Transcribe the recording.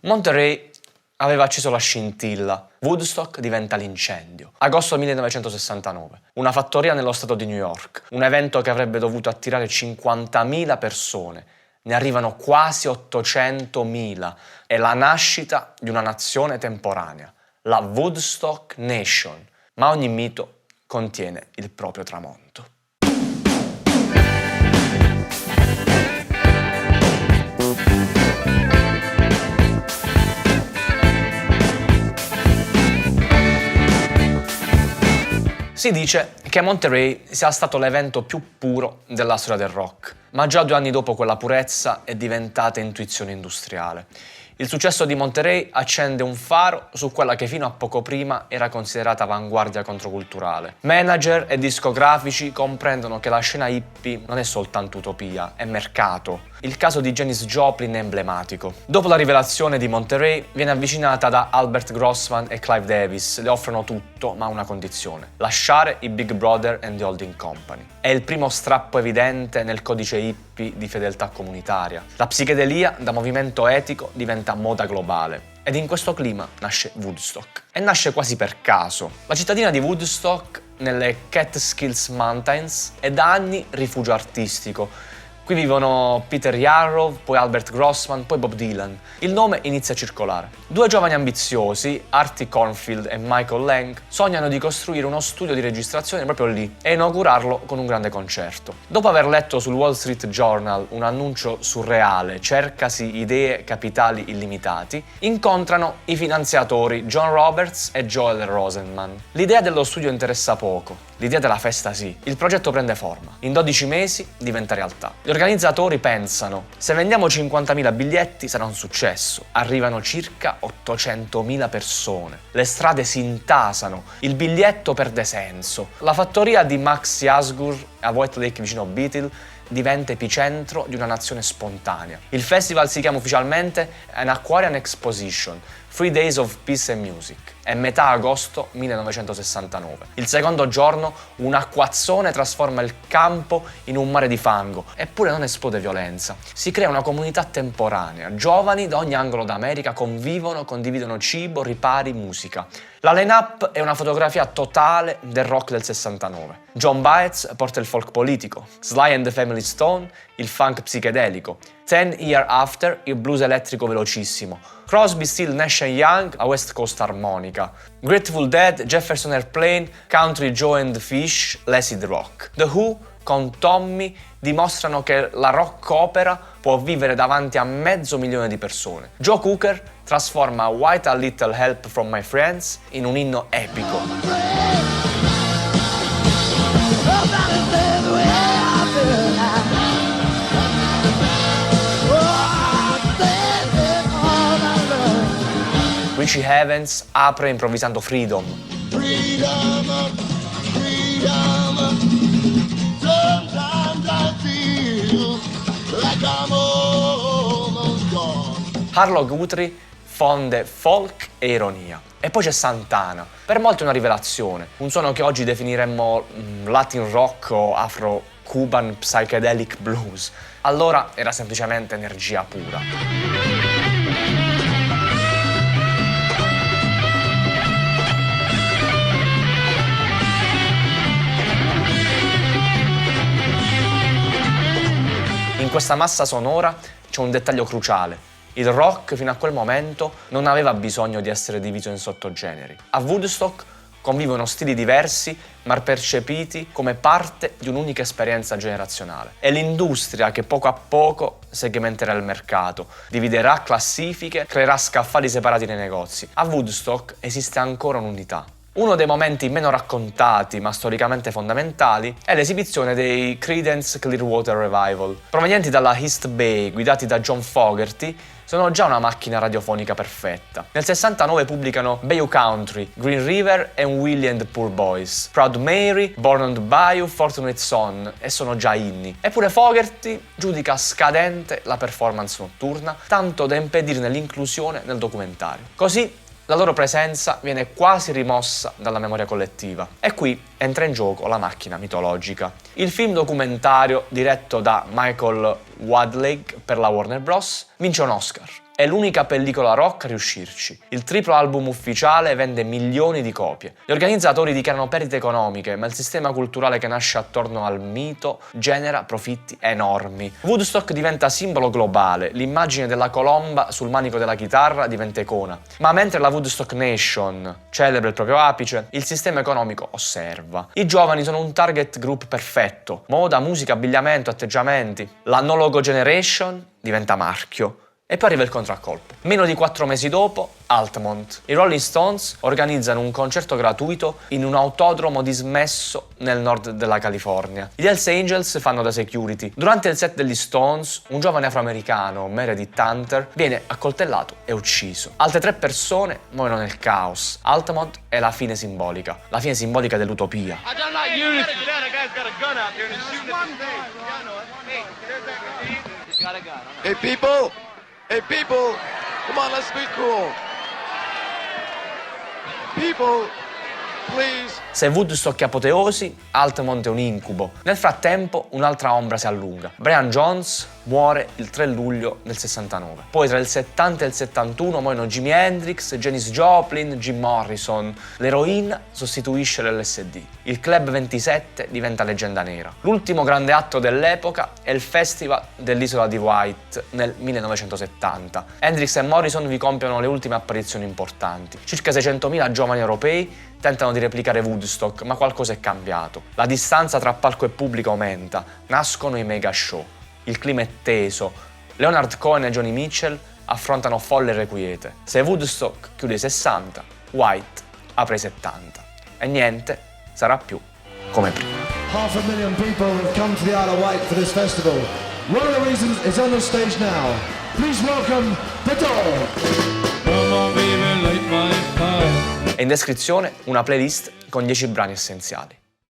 Monterey aveva acceso la scintilla. Woodstock diventa l'incendio. Agosto 1969. Una fattoria nello stato di New York. Un evento che avrebbe dovuto attirare 50.000 persone. Ne arrivano quasi 800.000. È la nascita di una nazione temporanea. La Woodstock Nation. Ma ogni mito contiene il proprio tramonto. Si dice che Monterey sia stato l'evento più puro della storia del rock, ma già 2 anni dopo quella purezza è diventata intuizione industriale. Il successo di Monterey accende un faro su quella che fino a poco prima era considerata avanguardia controculturale. Manager e discografici comprendono che la scena hippie non è soltanto utopia, è mercato. Il caso di Janis Joplin è emblematico. Dopo la rivelazione di Monterey viene avvicinata da Albert Grossman e Clive Davis. Le offrono tutto, ma a una condizione: lasciare i Big Brother and the Holding Company. È il primo strappo evidente nel codice hippie di fedeltà comunitaria. La psichedelia, da movimento etico, diventa moda globale. Ed in questo clima nasce Woodstock. E nasce quasi per caso. La cittadina di Woodstock, nelle Catskills Mountains, è da anni rifugio artistico. Qui vivono Peter Yarrow, poi Albert Grossman, poi Bob Dylan. Il nome inizia a circolare. 2 giovani ambiziosi, Artie Cornfield e Michael Lang, sognano di costruire uno studio di registrazione proprio lì e inaugurarlo con un grande concerto. Dopo aver letto sul Wall Street Journal un annuncio surreale, cercasi idee capitali illimitati, incontrano i finanziatori John Roberts e Joel Rosenman. L'idea dello studio interessa poco, l'idea della festa sì. Il progetto prende forma. In 12 mesi diventa realtà. Gli organizzatori pensano: se vendiamo 50.000 biglietti sarà un successo. Arrivano circa 800.000 persone. Le strade si intasano. Il biglietto perde senso. La fattoria di Max Yasgur a White Lake vicino Bethel diventa epicentro di una nazione spontanea. Il festival si chiama ufficialmente An Aquarian Exposition, 3 Days of Peace and Music. È metà agosto 1969. Il secondo giorno un acquazzone trasforma il campo in un mare di fango, eppure non esplode violenza. Si crea una comunità temporanea. Giovani da ogni angolo d'America convivono, condividono cibo, ripari, musica. La line-up è una fotografia totale del rock del 69. John Baez porta il folk politico, Sly and the Family Stone il funk psichedelico, 10 Year After il blues elettrico velocissimo, Crosby, Still, Nash Young a West Coast armonica, Grateful Dead, Jefferson Airplane, Country Joe and the Fish, l'acid rock. The Who con Tommy dimostrano che la rock opera può vivere davanti a 500.000 di persone. Joe Cooker trasforma White a Little Help from My Friends in un inno epico. Richie Havens apre improvvisando Freedom. Freedom, freedom. Sometimes I feel like I'm almost gone. Harlow Guthrie fonde folk e ironia. E poi c'è Santana. Per molti è una rivelazione, un suono che oggi definiremmo Latin rock o Afro-Cuban psychedelic blues. Allora era semplicemente energia pura. In questa massa sonora c'è un dettaglio cruciale. Il rock fino a quel momento non aveva bisogno di essere diviso in sottogeneri. A Woodstock convivono stili diversi ma percepiti come parte di un'unica esperienza generazionale. È l'industria che poco a poco segmenterà il mercato, dividerà classifiche, creerà scaffali separati nei negozi. A Woodstock esiste ancora un'unità. Uno dei momenti meno raccontati ma storicamente fondamentali è l'esibizione dei Creedence Clearwater Revival. Provenienti dalla East Bay, guidati da John Fogerty, sono già una macchina radiofonica perfetta. Nel 69 pubblicano Bayou Country, Green River e un Willie and the Poor Boys, Proud Mary, Born on the Bayou, Fortunate Son, e sono già inni. Eppure Fogerty giudica scadente la performance notturna, tanto da impedirne l'inclusione nel documentario. Così la loro presenza viene quasi rimossa dalla memoria collettiva. E qui entra in gioco la macchina mitologica. Il film documentario, diretto da Michael Wadleigh per la Warner Bros., vince un Oscar. È È l'unica pellicola rock a riuscirci. Il triplo album ufficiale vende milioni di copie. Gli organizzatori dichiarano perdite economiche, ma il sistema culturale che nasce attorno al mito genera profitti enormi. Woodstock diventa simbolo globale, l'immagine della colomba sul manico della chitarra diventa icona. Ma mentre la Woodstock Nation celebra il proprio apice, il sistema economico osserva. I giovani sono un target group perfetto. Moda, musica, abbigliamento, atteggiamenti. La No Logo Generation diventa marchio. E poi arriva il contraccolpo. Meno di 4 mesi dopo, Altamont. I Rolling Stones organizzano un concerto gratuito in un autodromo dismesso nel nord della California. Gli Hells Angels fanno da security. Durante il set degli Stones, un giovane afroamericano, Meredith Hunter, viene accoltellato e ucciso. Altre 3 persone muoiono nel caos. Altamont è la fine simbolica dell'utopia. Hey people! Hey people! Come on, let's be cool! People, please! Se Woodstock è apoteosi, Altamont è un incubo. Nel frattempo, un'altra ombra si allunga. Brian Jones muore il 3 luglio del 69. Poi tra il 70 e il 71 muoiono Jimi Hendrix, Janis Joplin, Jim Morrison. L'eroina sostituisce l'LSD. Il Club 27 diventa leggenda nera. L'ultimo grande atto dell'epoca è il Festival dell'Isola di White nel 1970. Hendrix e Morrison vi compiono le ultime apparizioni importanti. Circa 600.000 giovani europei tentano di replicare Woodstock, ma qualcosa è cambiato. La distanza tra palco e pubblico aumenta, nascono i mega show. Il clima è teso. Leonard Cohen e Joni Mitchell affrontano folle irrequiete. Se Woodstock chiude i 60, White apre i 70. E niente sarà più come prima. 500,000 people have come to the Isle of Wight for this festival. One of the reasons is on the stage now. Please welcome The Dog. Come on, baby, light my fire. E in descrizione una playlist con 10 brani essenziali.